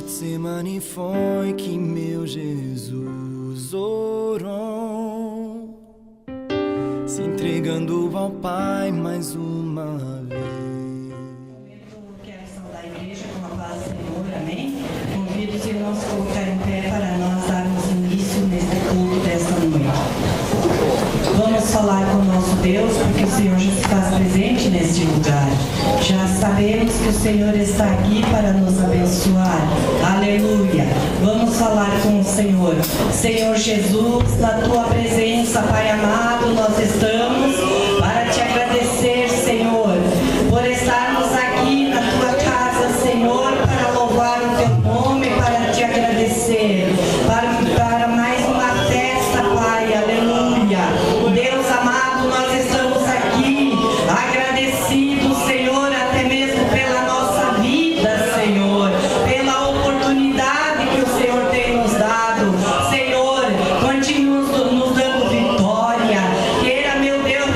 Getsemane foi que meu Jesus orou, se entregando ao Pai mais uma vez. Quero saudar a igreja com a paz do Senhor, amém? Convido os irmãos a colocar em pé para nós darmos início neste culto desta noite. Vamos falar com o nosso Deus, porque o Senhor já se faz presente neste lugar. Já sabemos que o Senhor está aqui para nos abençoar. Aleluia! Vamos falar com o Senhor. Senhor Jesus, na tua presença, Pai amado, nós estamos para te agradecer, Senhor, por estarmos aqui na tua casa, Senhor, para louvar o teu nome, para te agradecer, para mais uma festa, Pai, aleluia. Deus amado, nós estamos aqui agradecidos, Senhor, até mesmo pela nossa vida, Senhor, pela oportunidade que o Senhor tem nos dado. Senhor, continue nos dando vitória. Queira, meu Deus,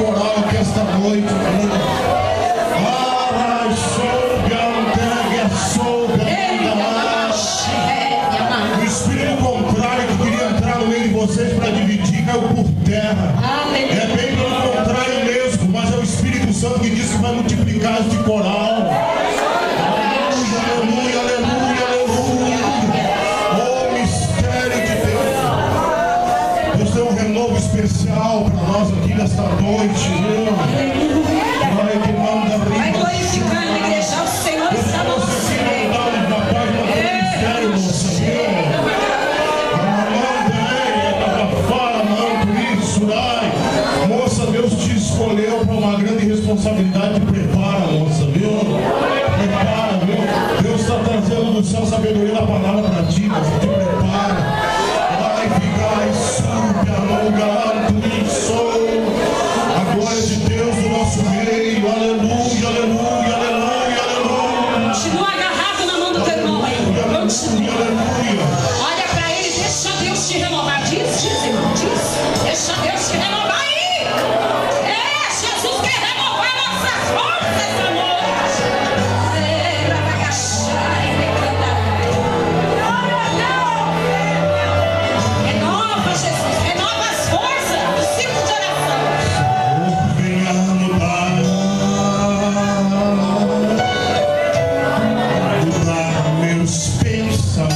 coral aqui esta noite. O espírito contrário que queria entrar no meio de vocês para dividir caiu por terra. É bem pelo contrário mesmo, mas é o Espírito Santo que diz que vai multiplicar este coral. Aleluia, aleluia, aleluia. Oh, mistério de Deus. Deus tem um renovo especial para nós aqui nesta noite, viu? Vai que manda abrir. Vai glorificando a igreja, o Senhor está no nosso meio. Moça, Deus te escolheu para uma grande responsabilidade. Prepara, moça, viu? Prepara, viu? Deus está trazendo do céu sabedoria da palavra para ti, moça. Te prepara. Vai ficar super alongado isso. A glória de Deus no nosso meio. Aleluia, aleluia, aleluia, aleluia. Continua agarrado na mão do teu irmão aí. Continua. Olha para ele, deixa Deus te renovar. Diz, irmão, diz. Deixa Deus te renovar aí. Jesus quer renovar nossas forças essa noite. Renova, Jesus, renova as forças do ciclo de oração. Venha mudar meus pensamentos,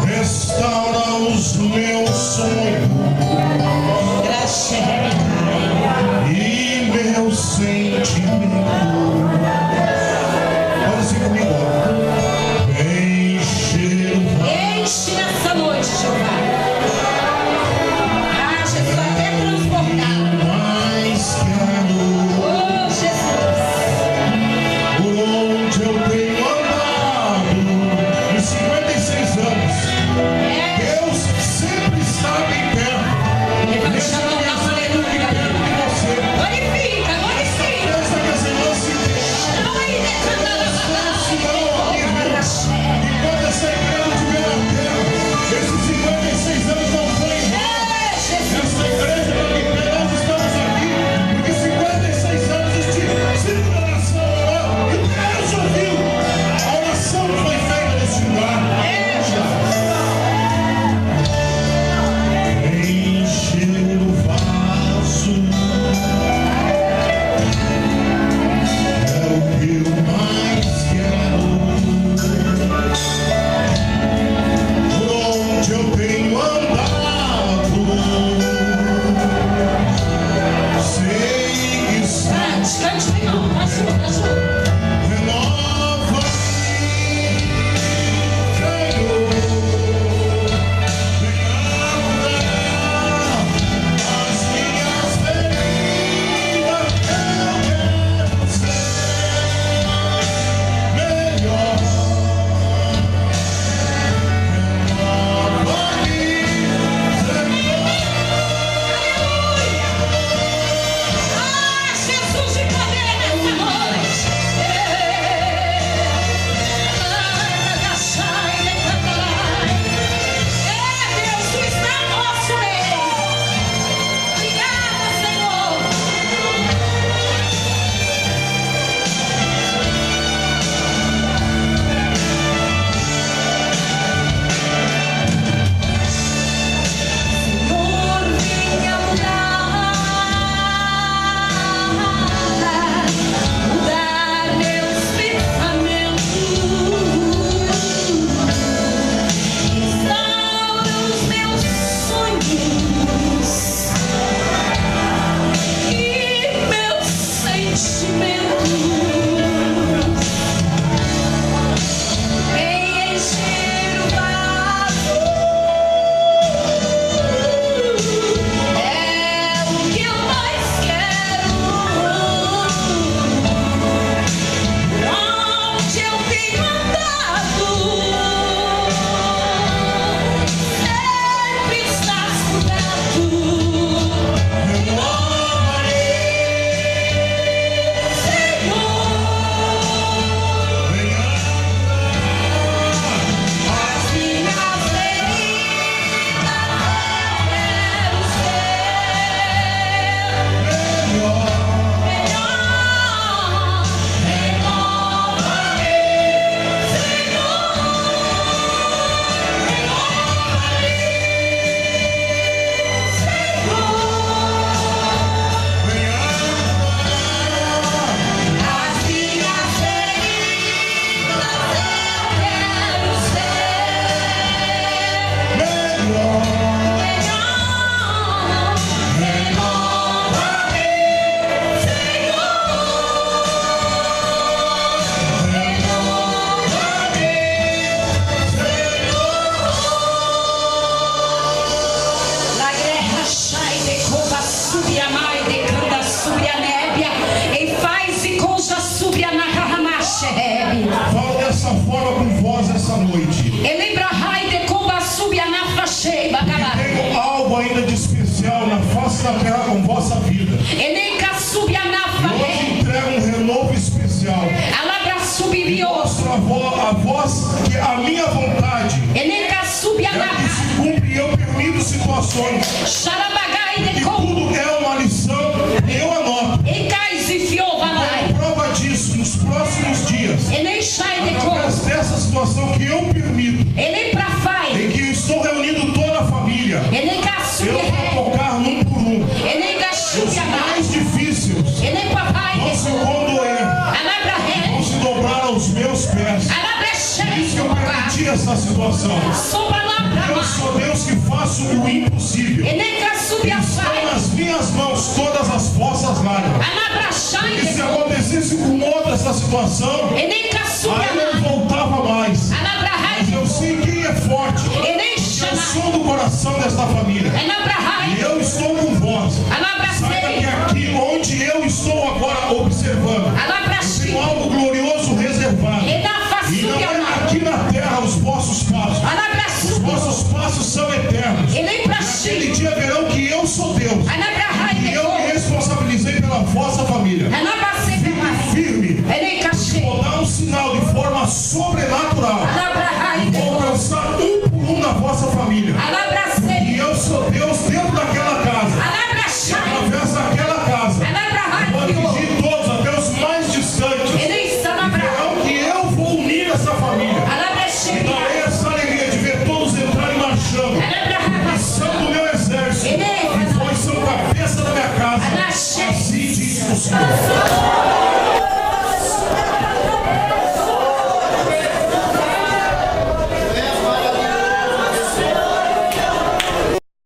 restaura os meus sonhos e meus sentimentos. Olha assim comigo. Enche nessa noite, Jeová. Ah, Jesus vai até transportar. Oh, Jesus. Por onde eu tenho andado em 56 anos, Deus sempre estava em perto. Nesse momento, aleluia. Glorifica, glorifica. Deus está dizendo assim. Enquanto essa igreja estiver na terra, esses 56 anos não foi em vão. Essa igreja está em pé, nós estamos aqui, porque 56 anos estive sempre na oração. E Deus ouviu a oração que foi feita nesse lugar. Encher o vaso é o que eu mais quero. Por onde eu tenho andado, sei que está. Cante, irmão. Ajuda. Renova-me, Senhor. As minhas feridas, eu quero ser melhor. Renova-me, Senhor. Ah, Jesus de poder nessa noite. Deus, tu está no nosso meio. Obrigada, Senhor. Senhor, venha mudar meus pensamentos, restaura os meus sonhos e meus sentimentos. Vem encher o vaso, é o que eu mais quero. Onde eu tenho andado, sempre estás por perto. Renova-me, Senhor, venha vós essa noite. Tenho algo ainda de especial na face da terra com vossa vida. E hoje entrego um renovo especial. E mostro a vós que a minha vontade é que se cumpre e eu permito situações. E tudo é uma lição e eu anoto. Prova disso nos próximos dias. Através dessa situação que eu permito. Em que estou reunindo toda a família. Eu vou tocar num por um. Os mais difíceis vão se condoer. Vão se dobrar aos meus pés. Por isso que eu permiti essa situação. Eu sou Deus que faço o impossível. Estão nas minhas mãos todas as vossas lágrimas. E se acontecesse com outra essa situação, aí eu não voltava mais. Mas eu sei quem é forte. Eu sou do coração desta família. E eu estou com vós. Saiba que aqui onde eu estou agora observando, eu tenho algo glorioso reservado. E não é aqui na terra os vossos passos. Os vossos passos são eternos. E naquele dia verão que eu sou Deus.